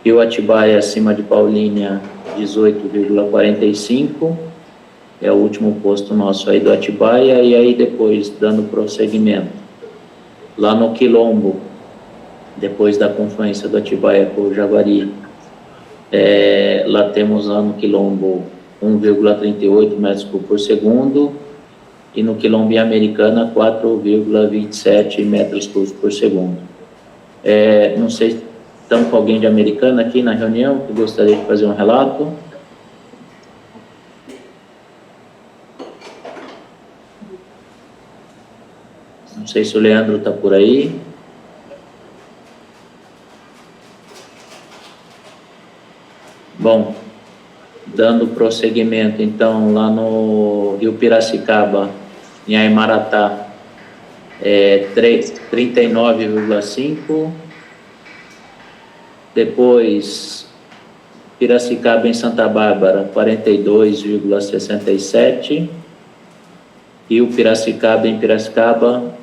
Rio Atibaia, acima de Paulínia, 18,45, é o último posto nosso aí do Atibaia, e aí depois, dando prosseguimento, lá no Quilombo, depois da confluência do Atibaia com o Jaguari, lá temos lá no Quilombo 1,38 metros por segundo, e no Quilombo Americana 4,27 metros por segundo. Não sei se estamos com alguém de Americana aqui na reunião que gostaria de fazer um relato. Não sei se o Leandro está por aí. Bom, dando prosseguimento, então, lá no Rio Piracicaba, em Aimaratá, 39,5. Depois, Piracicaba em Santa Bárbara, 42,67. Rio Piracicaba em Piracicaba,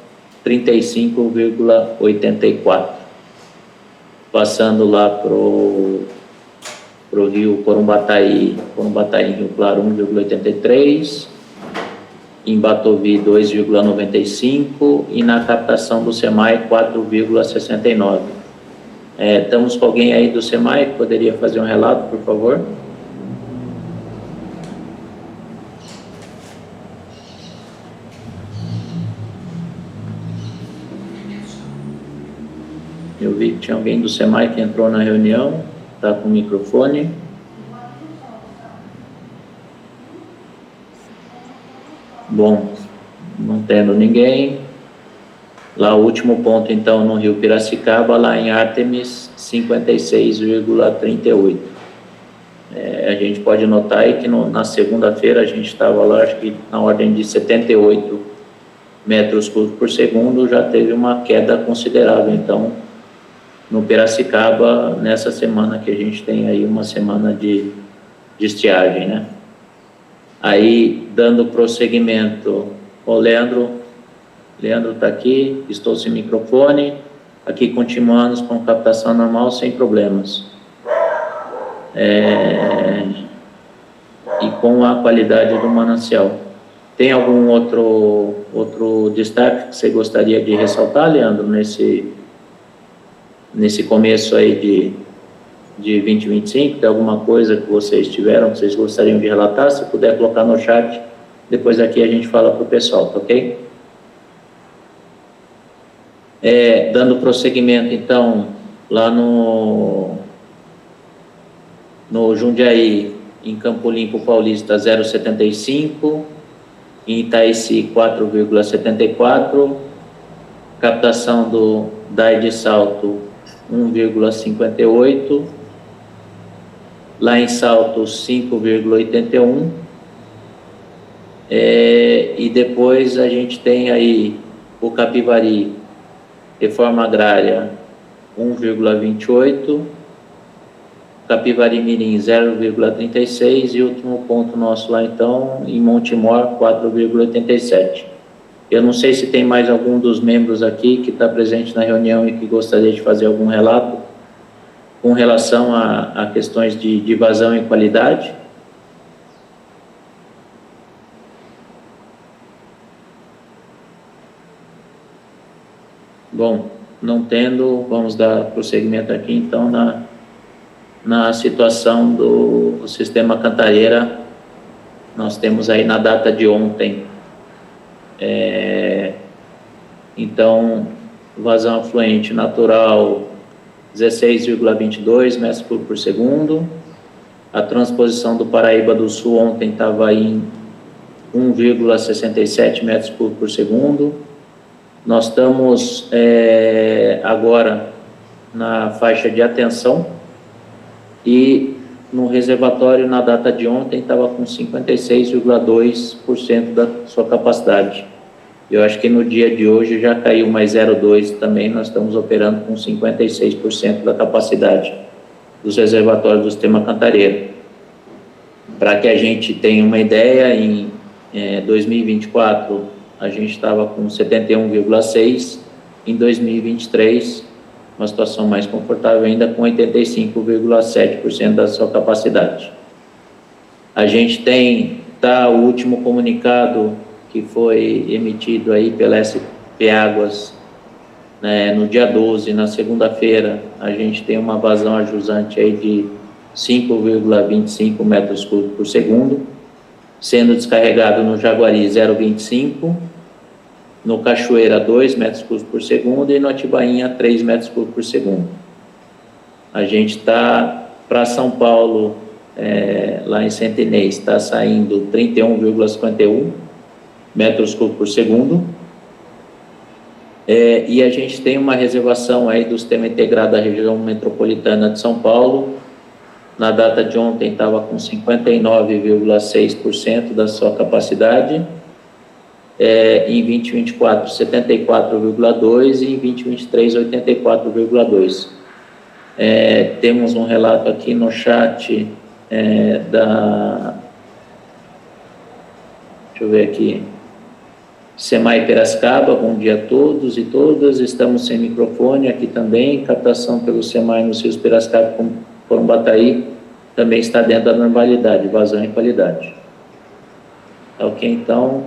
35,84. Passando lá para o Rio Corumbataí, em Rio Claro, 1,83. Em Batovi, 2,95. E na captação do SEMAI, 4,69. Estamos com alguém aí do SEMAI que poderia fazer um relato, por favor? Eu vi que tinha alguém do SEMAI que entrou na reunião, está com o microfone. Bom, não tendo ninguém. Lá o último ponto, então, no Rio Piracicaba, lá em Ártemis, 56,38. A gente pode notar aí que na segunda-feira a gente estava lá, acho que na ordem de 78 metros por segundo, já teve uma queda considerável. Então, no Piracicaba, nessa semana que a gente tem aí uma semana de estiagem, né? Aí, dando prosseguimento, o Leandro está aqui, estou sem microfone, aqui continuamos com captação normal, sem problemas. E com a qualidade do manancial. Tem algum outro destaque que você gostaria de ressaltar, Leandro, nesse começo aí de 2025? Tem alguma coisa que vocês tiveram, que vocês gostariam de relatar? Se puder colocar no chat, depois aqui a gente fala para o pessoal, tá ok? Dando prosseguimento, então, lá no Jundiaí, em Campo Limpo Paulista, 0,75, em Itaici, 4,74, captação do DAI de Salto, 1,58, lá em Salto, 5,81, e depois a gente tem aí o Capivari, Reforma Agrária, 1,28, Capivari Mirim, 0,36, e o último ponto nosso lá, então, em Montemor, 4,87. Eu não sei se tem mais algum dos membros aqui que está presente na reunião e que gostaria de fazer algum relato com relação a questões de vazão e qualidade. Bom, não tendo, vamos dar prosseguimento aqui, então, na situação do sistema Cantareira. Nós temos aí na data de ontem, então, vazão afluente natural 16,22 metros por segundo. A transposição do Paraíba do Sul ontem estava em 1,67 metros por segundo. Nós estamos agora na faixa de atenção, e no reservatório, na data de ontem, estava com 56,2% da sua capacidade. Eu acho que no dia de hoje já caiu mais 0,2 também, nós estamos operando com 56% da capacidade dos reservatórios do sistema Cantareira. Para que a gente tenha uma ideia, em 2024 a gente estava com 71,6, em 2023 uma situação mais confortável ainda, com 85,7% da sua capacidade. A gente tem o último comunicado que foi emitido aí pela SP Águas, né, no dia 12, na segunda-feira, a gente tem uma vazão a jusante aí de 5,25 metros cúbicos por segundo, sendo descarregado no Jaguari 0,25, no Cachoeira 2 metros cúbicos por segundo e no Atibainha 3 metros cúbicos por segundo. A gente está para São Paulo, lá em Santo Inês, está saindo 31,51 metros cúbicos por segundo. E a gente tem uma reservação aí do sistema integrado da região metropolitana de São Paulo. Na data de ontem estava com 59,6% da sua capacidade. Em 2024, 74,2% e em 2023, 84,2%. Temos um relato aqui no chat deixa eu ver aqui, SEMAI Piracicaba, bom dia a todos e todas, estamos sem microfone aqui também, captação pelo SEMAI nos rios Piracicaba com Corumbataí também está dentro da normalidade, vazão e qualidade. Ok, então,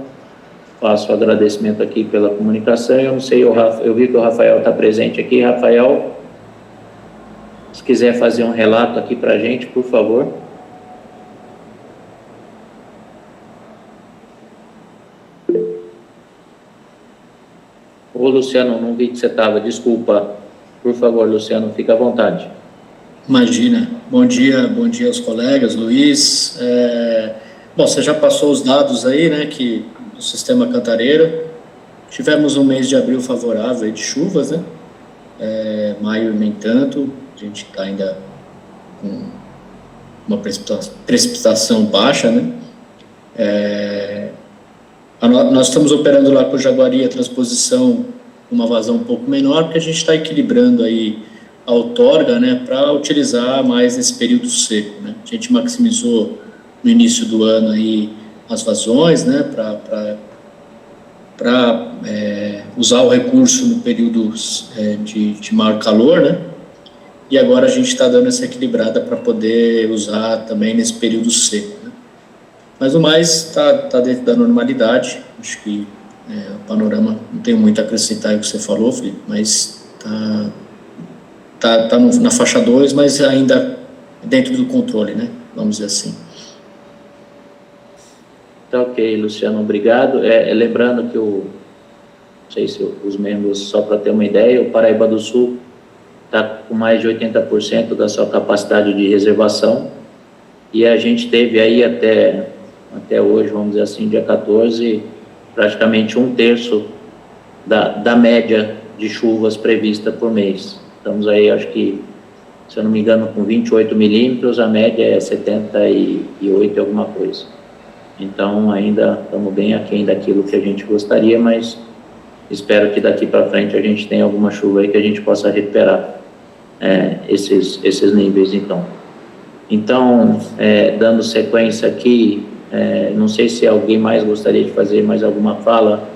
faço o agradecimento aqui pela comunicação. Eu não sei, eu vi que o Rafael está presente aqui. Rafael, se quiser fazer um relato aqui para a gente, por favor. Ô, Luciano, não vi que você estava, desculpa. Por favor, Luciano, fica à vontade. Imagina. Bom dia aos colegas, Luiz. Bom, você já passou os dados aí, né, que do sistema Cantareira. Tivemos um mês de abril favorável aí de chuvas, né? Maio nem tanto, a gente está ainda com uma precipitação baixa, né? Nós estamos operando lá com o Jaguari a transposição, uma vazão um pouco menor, porque a gente está equilibrando aí a outorga, né, para utilizar mais nesse período seco, né? A gente maximizou no início do ano aí as vazões, né, para usar o recurso no período de maior calor, né? E agora a gente está dando essa equilibrada para poder usar também nesse período seco, né? Mas o mais está dentro da normalidade. Acho que o panorama não tem muito a acrescentar o que você falou, Felipe, mas tá na faixa 2, mas ainda dentro do controle, né? Vamos dizer assim. Tá ok, Luciano, obrigado. Lembrando que não sei se os membros, só para ter uma ideia, o Paraíba do Sul está com mais de 80% da sua capacidade de reservação, e a gente teve aí até hoje, vamos dizer assim, dia 14, praticamente 1/3 da média de chuvas prevista por mês. Estamos aí, acho que, se eu não me engano, com 28 milímetros, a média é 78 alguma coisa. Então, ainda estamos bem aquém daquilo que a gente gostaria, mas espero que daqui para frente a gente tenha alguma chuva aí que a gente possa recuperar esses níveis, então. Então, dando sequência aqui, não sei se alguém mais gostaria de fazer mais alguma fala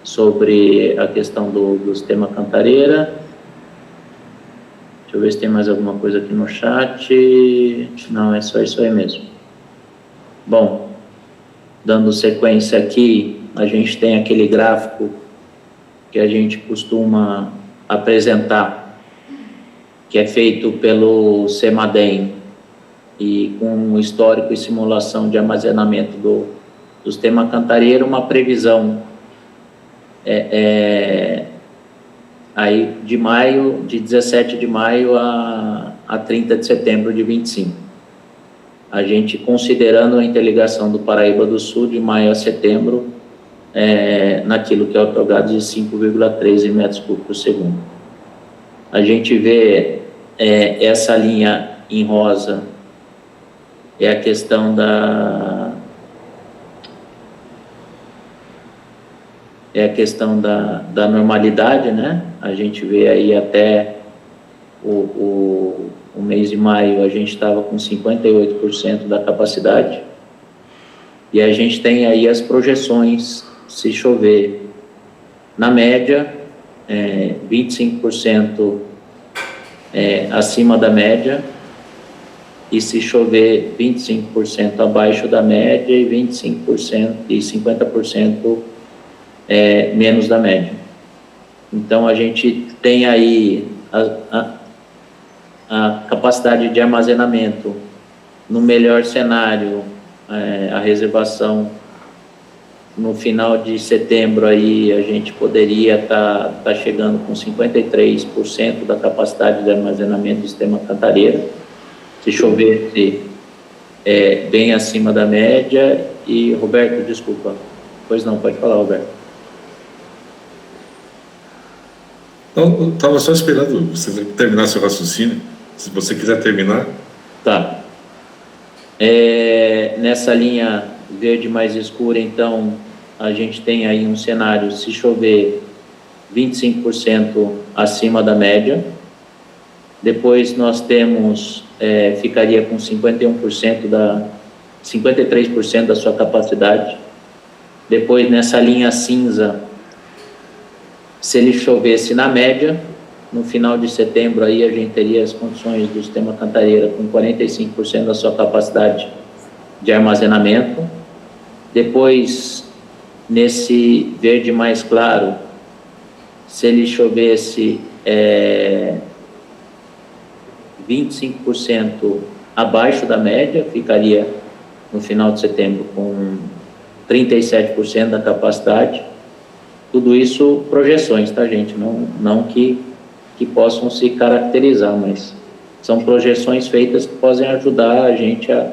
sobre a questão do sistema Cantareira. Deixa eu ver se tem mais alguma coisa aqui no chat. Não, é só isso aí mesmo. Bom, dando sequência aqui, a gente tem aquele gráfico que a gente costuma apresentar, que é feito pelo CEMADEM, e com histórico e simulação de armazenamento do sistema Cantareira, uma previsão aí de 17 de maio a 30 de setembro de 25. A gente, considerando a interligação do Paraíba do Sul de maio a setembro, naquilo que é otorgado de 5,13 metros cúbicos por segundo. A gente vê essa linha em rosa, é a questão da normalidade, né? A gente vê aí até o mês de maio, a gente estava com 58% da capacidade, e a gente tem aí as projeções, se chover, na média, 25% acima da média, e se chover 25% abaixo da média e 25% e 50% menos da média. Então, a gente tem aí a capacidade de armazenamento, no melhor cenário, a reservação no final de setembro, aí a gente poderia estar chegando com 53% da capacidade de armazenamento do sistema Cantareira, se chovesse bem acima da média. E, Roberto, desculpa. Pois não, pode falar, Roberto. Não, estava só esperando você terminar seu raciocínio. Se você quiser terminar. Tá. Nessa linha verde mais escura, então, a gente tem aí um cenário, se chover 25% acima da média. Depois nós temos, ficaria com 53% da sua capacidade. Depois, nessa linha cinza, se ele chovesse na média, no final de setembro, aí a gente teria as condições do sistema Cantareira com 45% da sua capacidade de armazenamento. Depois, nesse verde mais claro, se ele chovesse 25% abaixo da média, ficaria no final de setembro com 37% da capacidade. Tudo isso projeções, tá, gente? Não que possam se caracterizar, mas são projeções feitas que podem ajudar a gente a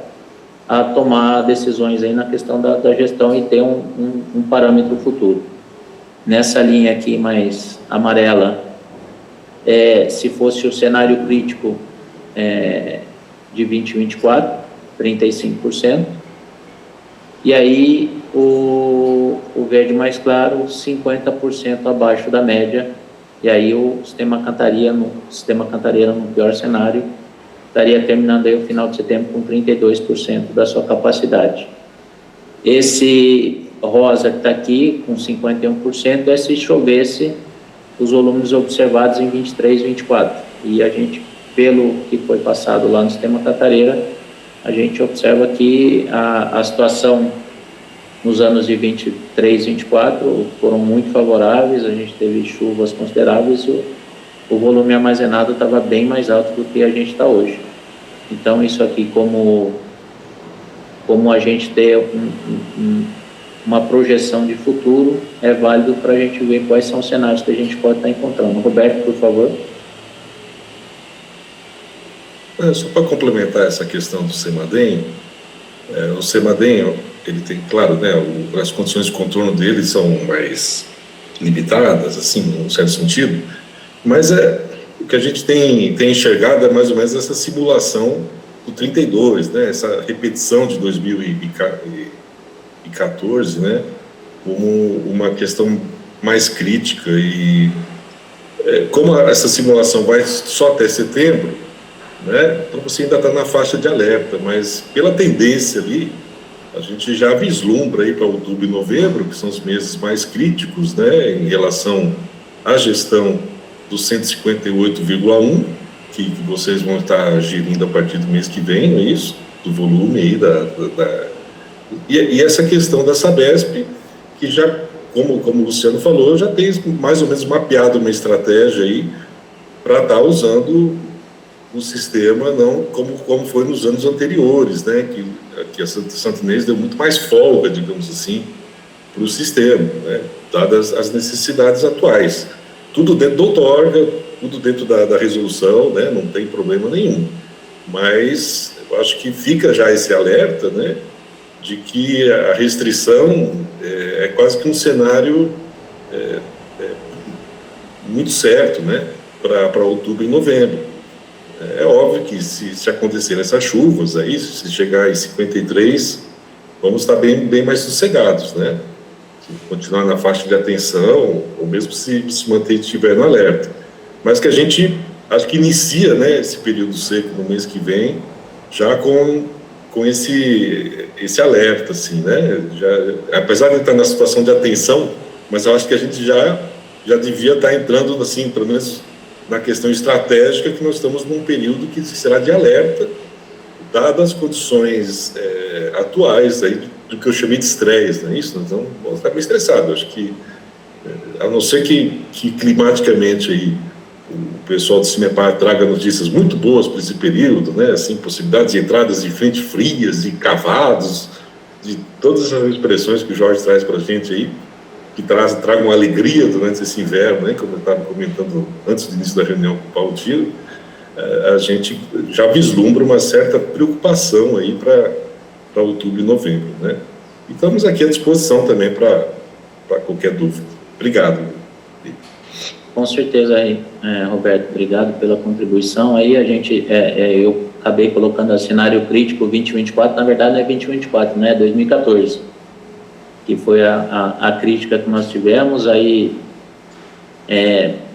tomar decisões aí na questão da gestão e ter um parâmetro futuro. Nessa linha aqui mais amarela, se fosse o cenário crítico de 2024, 35%, e aí o verde mais claro, 50% abaixo da média, e aí o sistema Cantareira, no pior cenário, estaria terminando aí o final de setembro com 32% da sua capacidade. Esse rosa que está aqui, com 51%, é se chovesse os volumes observados em 23 e 24. E a gente, pelo que foi passado lá no sistema Cantareira, a gente observa que a situação nos anos de 23 e 24 foram muito favoráveis, a gente teve chuvas consideráveis, o volume armazenado estava bem mais alto do que a gente está hoje. Então, isso aqui, como a gente ter uma projeção de futuro, é válido para a gente ver quais são os cenários que a gente pode estar encontrando. Roberto, por favor. Só para complementar essa questão do CEMADEM, o CEMADEM, ele tem, claro, né, as condições de contorno dele são mais limitadas, assim, num certo sentido, mas o que a gente tem enxergado é mais ou menos essa simulação do 32, né, essa repetição de 2014, né, como uma questão mais crítica. E como essa simulação vai só até setembro, né, então você ainda está na faixa de alerta, mas pela tendência ali, a gente já vislumbra aí para outubro e novembro, que são os meses mais críticos, né, em relação à gestão do 158,1, que vocês vão estar gerindo a partir do mês que vem, não é isso? Do volume aí e essa questão da Sabesp, que já, como o Luciano falou, já tem mais ou menos mapeado uma estratégia aí para estar usando o sistema não como foi nos anos anteriores, né, que a Santo Inês deu muito mais folga, digamos assim, para o sistema, né, dadas as necessidades atuais. Tudo dentro do outorga, tudo dentro da resolução, né, não tem problema nenhum. Mas eu acho que fica já esse alerta, né, de que a restrição é quase que um cenário muito certo, né, para outubro e novembro. É óbvio que se acontecerem essas chuvas aí, se chegar em 53, vamos estar bem mais sossegados, né? Se continuar na faixa de atenção, ou mesmo se manter estiver no alerta. Mas que a gente, acho que inicia, né, esse período seco no mês que vem, já com esse alerta, assim, né? Apesar de estar na situação de atenção, mas eu acho que a gente já devia estar entrando, assim, pelo menos na questão estratégica, que nós estamos num período que será de alerta, dadas as condições atuais aí, do que eu chamei de estresse, não é isso? Então, vamos estar bem estressados. Acho que, a não ser que climaticamente aí, o pessoal do CIMEPAR traga notícias muito boas para esse período, né? Assim, possibilidades de entradas de frente frias, de cavados, de todas as expressões que o Jorge traz para a gente aí, que tragam alegria durante esse inverno, né? Como eu estava comentando antes do início da reunião com o Paulo Tiro, a gente já vislumbra uma certa preocupação aí para outubro e novembro, né? E estamos aqui à disposição também para qualquer dúvida. Obrigado. Com certeza, Roberto, obrigado pela contribuição. Aí a gente, eu acabei colocando o cenário crítico 2024, na verdade não é 2024, né, é 2014, que foi a crítica que nós tivemos. Aí,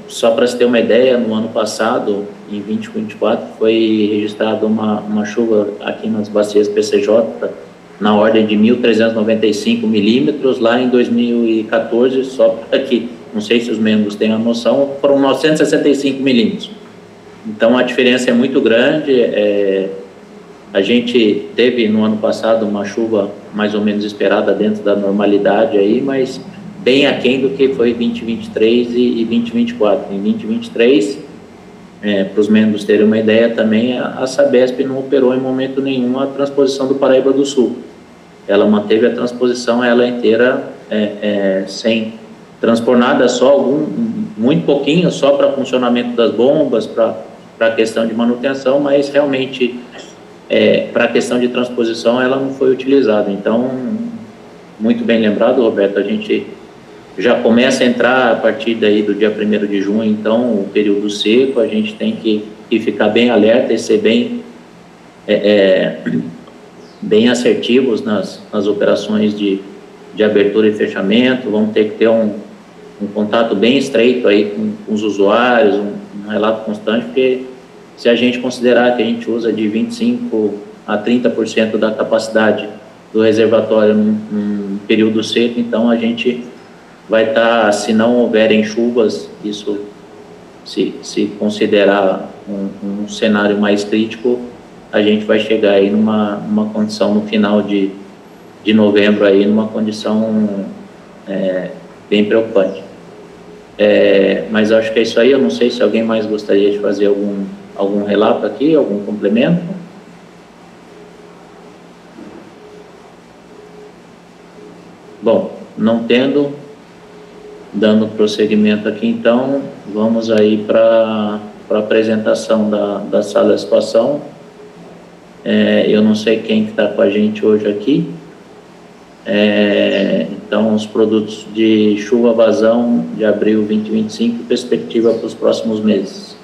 só para se ter uma ideia, no ano passado, em 2024, foi registrada uma chuva aqui nas bacias PCJ, na ordem de 1.395 milímetros. Lá em 2014, só para que, não sei se os membros têm a noção, foram 965 milímetros. Então, a diferença é muito grande. A gente teve, no ano passado, uma chuva mais ou menos esperada dentro da normalidade, aí, mas bem aquém do que foi 2023 e 2024. Em 2023, para os membros terem uma ideia também, a Sabesp não operou em momento nenhum a transposição do Paraíba do Sul. Ela manteve a transposição ela inteira sem transpor nada, só muito pouquinho, só para funcionamento das bombas, para a questão de manutenção, mas realmente para a questão de transposição ela não foi utilizada. Então, muito bem lembrado, Roberto, a gente já começa a entrar a partir daí do dia 1º de junho, então, o período seco, a gente tem que ficar bem alerta e ser bem assertivos nas operações de abertura e fechamento. Vamos ter que ter um contato bem estreito aí com os usuários, um relato constante, porque se a gente considerar que a gente usa de 25% a 30% da capacidade do reservatório num período seco, então a gente vai estar, se não houverem chuvas, isso se considerar um cenário mais crítico, a gente vai chegar aí numa condição no final de novembro, aí, numa condição bem preocupante. Mas acho que é isso aí. Eu não sei se alguém mais gostaria de fazer algum relato aqui, algum complemento. Bom, não tendo, dando prosseguimento aqui, então, vamos aí para a apresentação da sala de situação. Eu não sei quem está com a gente hoje aqui. Então, os produtos de chuva-vazão de abril 2025, perspectiva para os próximos meses.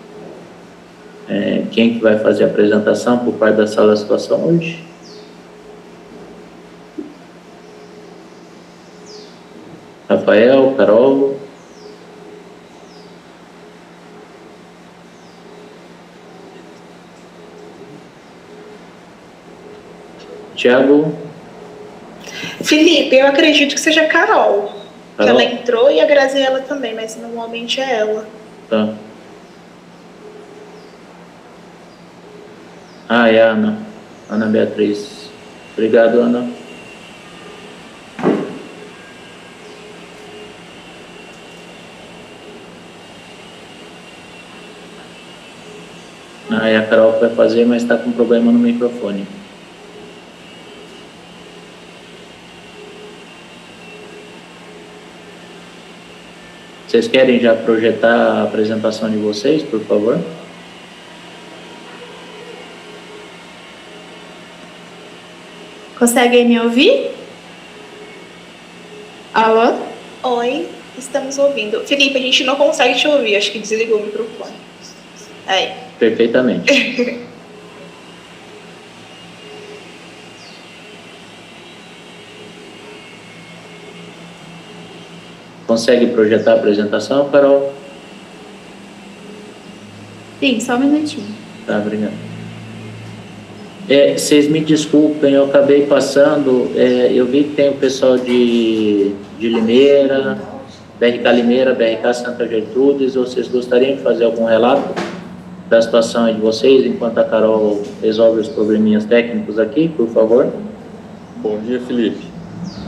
Quem que vai fazer a apresentação por parte da sala de situação hoje? Rafael, Carol. Tiago. Felipe, eu acredito que seja Carol. Que ela entrou, e a Graziela também, mas normalmente é ela. Tá. É a Ana Beatriz. Obrigado, Ana. A Carol vai fazer, mas está com problema no microfone. Vocês querem já projetar a apresentação de vocês, por favor? Conseguem me ouvir? Alô? Oi, estamos ouvindo. Felipe, a gente não consegue te ouvir, acho que desligou o microfone. Aí. Perfeitamente. Consegue projetar a apresentação, Carol? Sim, só um minutinho. Tá, obrigado. Vocês me desculpem, eu acabei passando, eu vi que tem o pessoal de Limeira, BRK Limeira, BRK Santa Gertrudes, vocês gostariam de fazer algum relato da situação aí de vocês, enquanto a Carol resolve os probleminhas técnicos aqui, por favor? Bom dia, Felipe.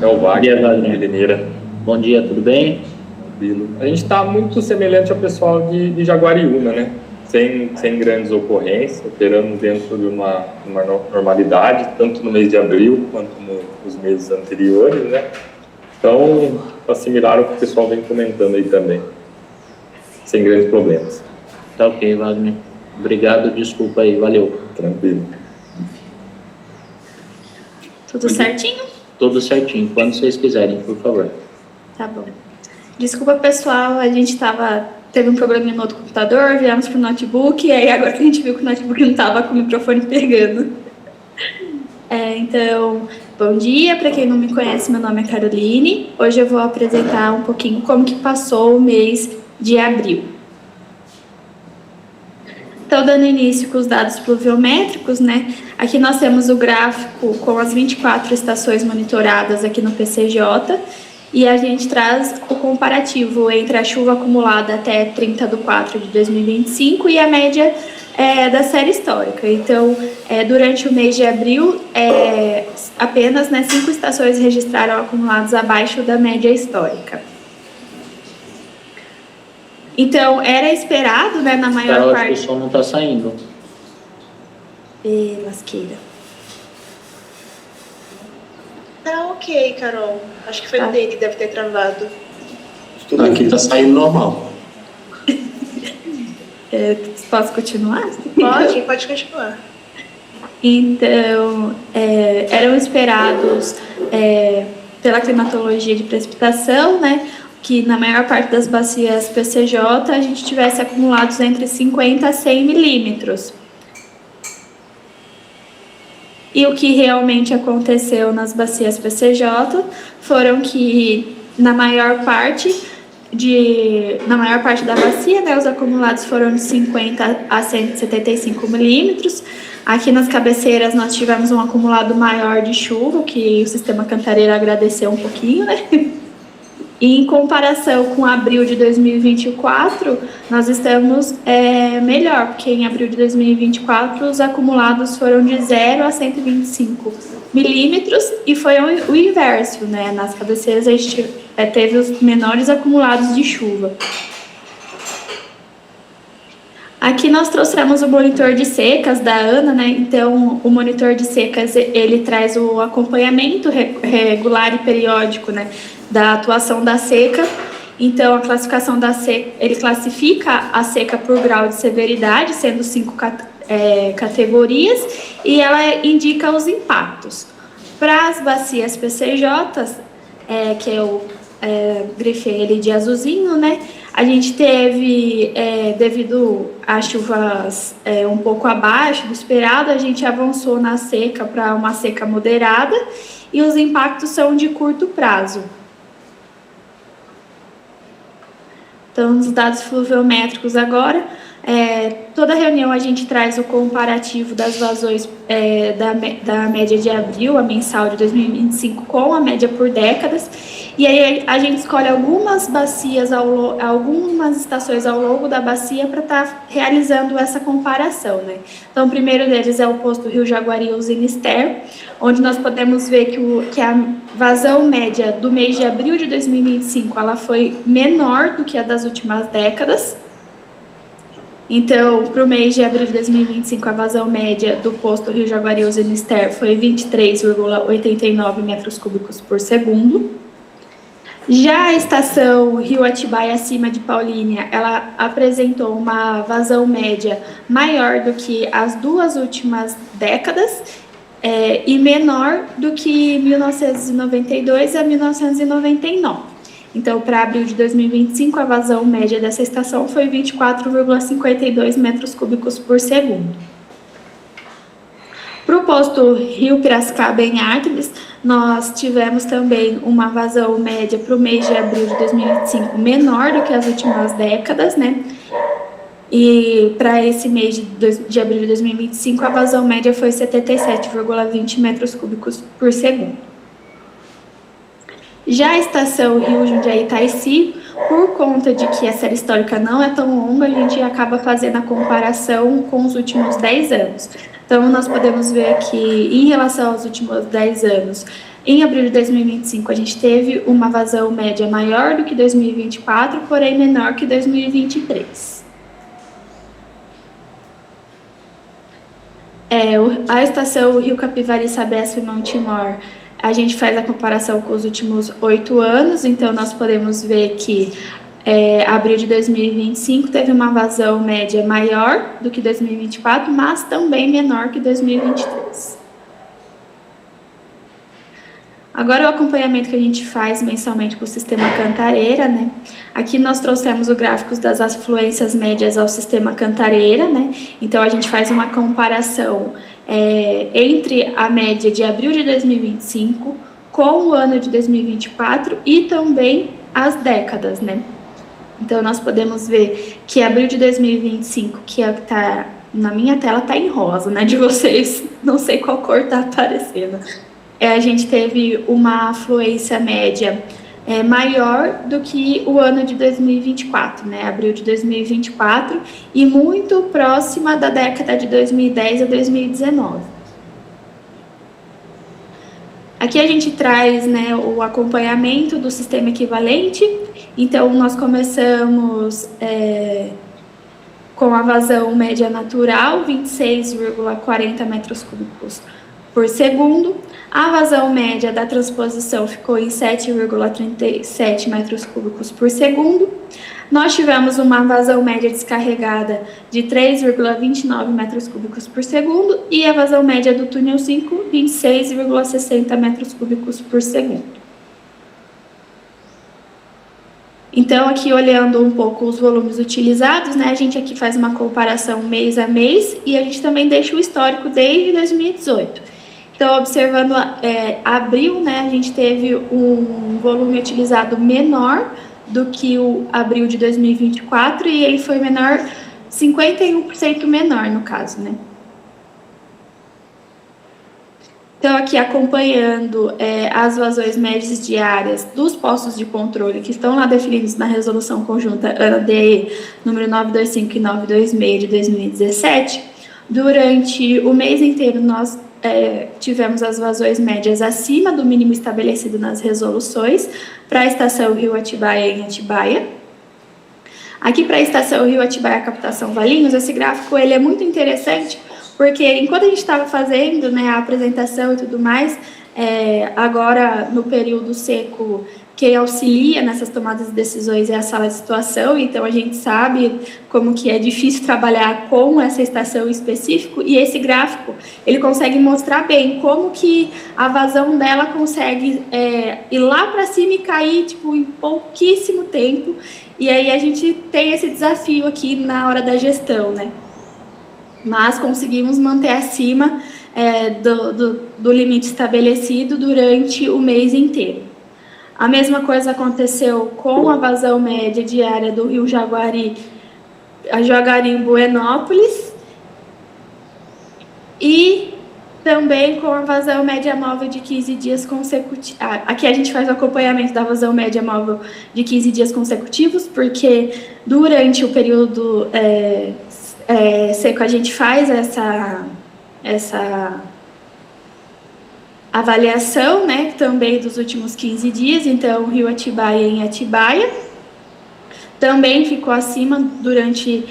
É o Wagner, de Limeira. Bom dia, tudo bem? Tranquilo. A gente está muito semelhante ao pessoal de Jaguariúna, né? Sem grandes ocorrências, operando dentro de uma normalidade, tanto no mês de abril quanto nos meses anteriores, né? Então, está similar ao que o pessoal vem comentando aí também, sem grandes problemas. Tá ok, Wagner. Obrigado, desculpa aí, valeu. Tranquilo. Tudo certinho? Tudo certinho, quando vocês quiserem, por favor. Tá bom. Desculpa, pessoal, a gente teve um probleminha no outro computador, viemos pro notebook, e aí agora que a gente viu que o notebook não estava com o microfone pegando. Então, bom dia, para quem não me conhece, meu nome é Caroline. Hoje eu vou apresentar um pouquinho como que passou o mês de abril. Então, dando início com os dados pluviométricos, né? Aqui nós temos o gráfico com as 24 estações monitoradas aqui no PCJ, e a gente traz o comparativo entre a chuva acumulada até 30/4/2025 e a média da série histórica. Então, durante o mês de abril, apenas 5 estações registraram acumulados abaixo da média histórica. Então, era esperado, né, na maior Carol, parte... acho que o som não está saindo. Lasqueira. Tá ok, Carol. Acho que foi Tá. o dele, deve ter travado. Aqui tá saindo normal. Posso continuar? Pode continuar. Então, eram esperados pela climatologia de precipitação, né, que na maior parte das bacias PCJ a gente tivesse acumulados entre 50 a 100 milímetros. E o que realmente aconteceu nas bacias PCJ foram que na maior parte da bacia, né, os acumulados foram de 50 a 175 milímetros. Aqui nas cabeceiras nós tivemos um acumulado maior de chuva, que o sistema Cantareira agradeceu um pouquinho, né? E em comparação com abril de 2024, nós estamos melhor, porque em abril de 2024 os acumulados foram de 0 a 125 milímetros e foi o inverso, né? Nas cabeceiras a gente teve os menores acumulados de chuva. Aqui nós trouxemos o monitor de secas da ANA, né? Então, o monitor de secas, ele traz o acompanhamento regular e periódico, né, da atuação da seca. Então, a classificação da seca, ele classifica a seca por grau de severidade, sendo 5 categorias, e ela indica os impactos. Para as bacias PCJs, que eu grifei ele de azulzinho, né? A gente teve, devido a chuvas um pouco abaixo do esperado, a gente avançou na seca para uma seca moderada e os impactos são de curto prazo. Então, os dados fluviométricos agora, toda reunião a gente traz o comparativo das vazões da média de abril, a mensal de 2025, com a média por décadas, e aí a gente escolhe algumas bacias, algumas estações ao longo da bacia para estar realizando essa comparação, né? Então, o primeiro deles é o posto Rio Jaguari Usina Ester, onde nós podemos ver que a vazão média do mês de abril de 2025, ela foi menor do que a das últimas décadas. Então, para o mês de abril de 2025, a vazão média do posto Rio Jaguari Usina Ester foi 23,89 metros cúbicos por segundo. Já a estação Rio Atibaia, acima de Paulínia, ela apresentou uma vazão média maior do que as duas últimas décadas e menor do que 1992 a 1999. Então, para abril de 2025, a vazão média dessa estação foi 24,52 metros cúbicos por segundo. Para o posto Rio Piracicaba, em Artemis, nós tivemos também uma vazão média para o mês de abril de 2025 menor do que as últimas décadas, né? E para esse mês de abril de 2025, a vazão média foi 77,20 metros cúbicos por segundo. Já a estação Rio Jundiaí Taici, Por conta de que a série histórica não é tão longa, a gente acaba fazendo a comparação com os últimos 10 anos. Então, nós podemos ver que, em relação aos últimos 10 anos, em abril de 2025, a gente teve uma vazão média maior do que 2024, porém menor que 2023. A estação Rio Capivari, Sabesp e Montemor, a gente faz a comparação com os últimos 8 anos, então nós podemos ver que abril de 2025 teve uma vazão média maior do que 2024, mas também menor que 2023. Agora, o acompanhamento que a gente faz mensalmente com o sistema Cantareira, né? Aqui nós trouxemos o gráfico das afluências médias ao sistema Cantareira, né? Então, a gente faz uma comparação entre a média de abril de 2025 com o ano de 2024 e também as décadas, né? Então, nós podemos ver que abril de 2025, que tá na minha tela, tá em rosa, né? De vocês, não sei qual cor tá aparecendo. A gente teve uma afluência média maior do que o ano de 2024, né? Abril de 2024, e muito próxima da década de 2010 a 2019. Aqui a gente traz, né, o acompanhamento do sistema equivalente. Então, nós começamos com a vazão média natural, 26,40 metros cúbicos por segundo. A vazão média da transposição ficou em 7,37 metros cúbicos por segundo. Nós tivemos uma vazão média descarregada de 3,29 metros cúbicos por segundo e a vazão média do túnel 5, 26,60 metros cúbicos por segundo. Então, aqui olhando um pouco os volumes utilizados, né, a gente aqui faz uma comparação mês a mês e a gente também deixa o histórico desde 2018. Então, observando abril, né, a gente teve um volume utilizado menor do que o abril de 2024 e ele foi menor, 51% menor no caso, né. Então, aqui acompanhando as vazões médias diárias dos postos de controle que estão lá definidos na resolução conjunta ANA-DE número 925 e 926 de 2017, durante o mês inteiro nós tivemos as vazões médias acima do mínimo estabelecido nas resoluções para a estação Rio Atibaia em Atibaia. Aqui para a estação Rio Atibaia captação Valinhos, esse gráfico ele é muito interessante, porque enquanto a gente estava fazendo, né, a apresentação e tudo mais, agora no período seco, quem auxilia nessas tomadas de decisões é a sala de situação, então a gente sabe como que é difícil trabalhar com essa estação específica, e esse gráfico, ele consegue mostrar bem como que a vazão dela consegue ir lá para cima e cair, tipo, em pouquíssimo tempo, e aí a gente tem esse desafio aqui na hora da gestão, né? Mas conseguimos manter acima do limite estabelecido durante o mês inteiro. A mesma coisa aconteceu com a vazão média diária do Rio Jaguari, a Jaguari em Buenópolis, e também com a vazão média móvel de 15 dias consecutivos. Aqui a gente faz o acompanhamento da vazão média móvel de 15 dias consecutivos, porque durante o período seco a gente faz essa avaliação, né, também dos últimos 15 dias, então Rio Atibaia em Atibaia também ficou acima durante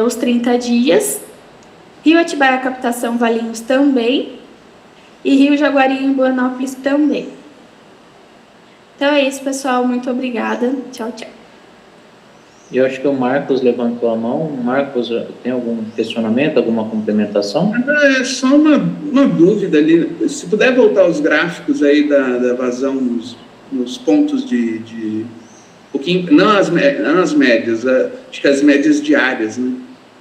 os 30 dias, Rio Atibaia captação Valinhos também, e Rio Jaguari em Buenópolis também. Então é isso, pessoal, muito obrigada, tchau, tchau. Eu acho que o Marcos levantou a mão. Marcos, tem algum questionamento, alguma complementação? É só uma dúvida ali. Se puder voltar os gráficos aí da vazão nos pontos pouquinho, não as médias, acho que as médias diárias, né?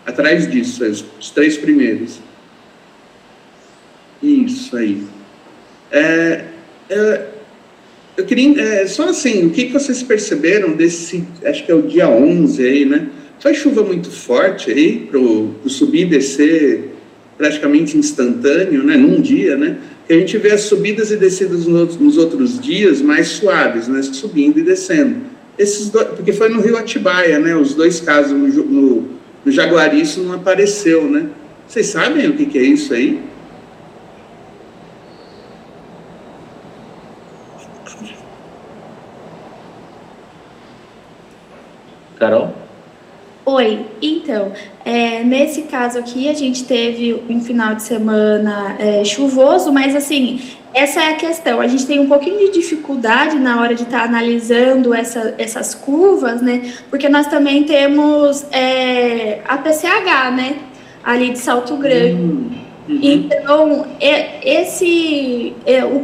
Atrás disso, os 3 primeiros. Isso aí. Eu queria, só assim, o que vocês perceberam desse, acho que é o dia 11 aí, né? Foi chuva muito forte aí, pro subir e descer praticamente instantâneo, né? Num dia, né? Que a gente vê as subidas e descidas nos outros dias mais suaves, né? Subindo e descendo. esses dois, porque foi no Rio Atibaia, né? Os dois casos, no Jaguari isso não apareceu, né? Vocês sabem o que é isso aí? Carol? Oi, então, nesse caso aqui a gente teve um final de semana chuvoso, mas assim, essa é a questão, a gente tem um pouquinho de dificuldade na hora de estar analisando essas curvas, né, porque nós também temos a PCH, né, ali de Salto Grande. Então,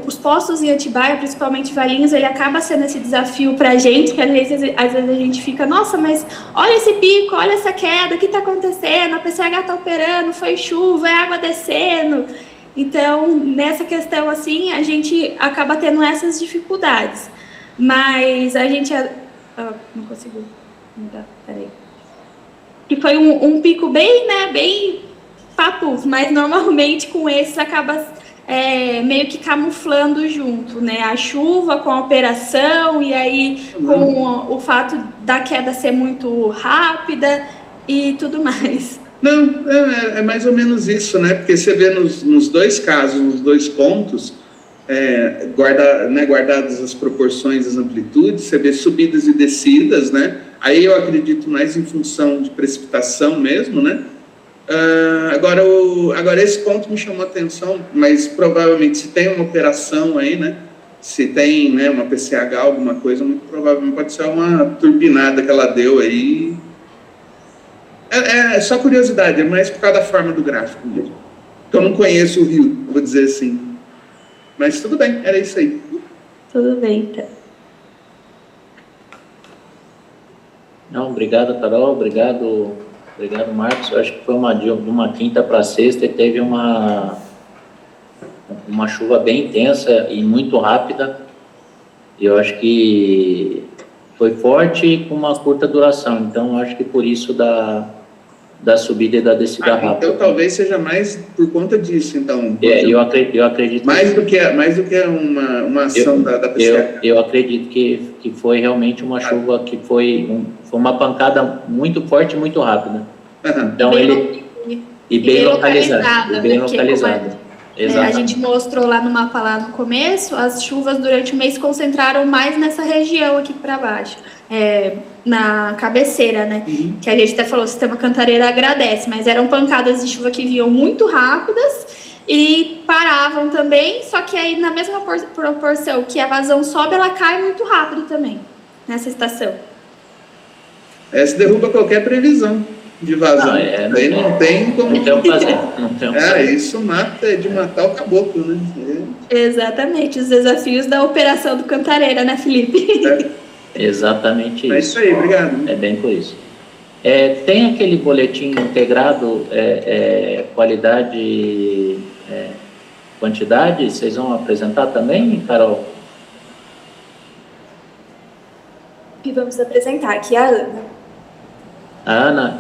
os postos em Atibaia, principalmente Valinhos, ele acaba sendo esse desafio para a gente, que às vezes a gente fica, nossa, mas olha esse pico, olha essa queda, o que está acontecendo? A PCH está operando, foi chuva, é água descendo. Então, nessa questão, assim, a gente acaba tendo essas dificuldades. Mas a gente... não consigo mudar, peraí. Que foi um pico bem, né, bem... papus, mas normalmente com esses acaba meio que camuflando junto, né? A chuva com a operação e aí com o fato da queda ser muito rápida e tudo mais. Não, é mais ou menos isso, né? Porque você vê nos dois casos, nos dois pontos, guardadas as proporções, as amplitudes, você vê subidas e descidas, né? Aí eu acredito mais em função de precipitação mesmo, né? Agora esse ponto me chamou a atenção, mas provavelmente se tem uma operação aí, né? Se tem, né, uma PCH, alguma coisa, muito provavelmente pode ser uma turbinada que ela deu aí. É só curiosidade, é mais por causa da forma do gráfico mesmo. Porque eu não conheço o Rio, vou dizer assim. Mas tudo bem, era isso aí. Tudo bem, então. Não, obrigado, Carol, obrigado, Marcos. Eu acho que foi de uma quinta para sexta e teve uma chuva bem intensa e muito rápida. E eu acho que foi forte e com uma curta duração. Então, eu acho que por isso da subida e da descida rápida. Então, talvez seja mais por conta disso, então. Eu acredito. Mais do que uma ação da PCH. Eu acredito que foi realmente uma chuva que foi uma pancada muito forte e muito rápida. Então, bem localizada. Bem localizada. A gente mostrou lá no mapa, lá no começo, as chuvas durante o mês se concentraram mais nessa região aqui para baixo, na cabeceira, né? Que a gente até falou, o sistema Cantareira agradece, mas eram pancadas de chuva que vinham muito rápidas e paravam também, só que aí na mesma proporção que a vazão sobe, ela cai muito rápido também, nessa estação. Essa derruba qualquer previsão de vazão. Aí não tem como... Não tem o que fazer. Isso mata, de matar o caboclo, né? Exatamente, os desafios da operação do Cantareira, né, Felipe? Exatamente isso. É isso aí, obrigado. É bem por isso. Tem aquele boletim integrado, qualidade, quantidade, vocês vão apresentar também, Carol? E vamos apresentar aqui a Ana. A Ana,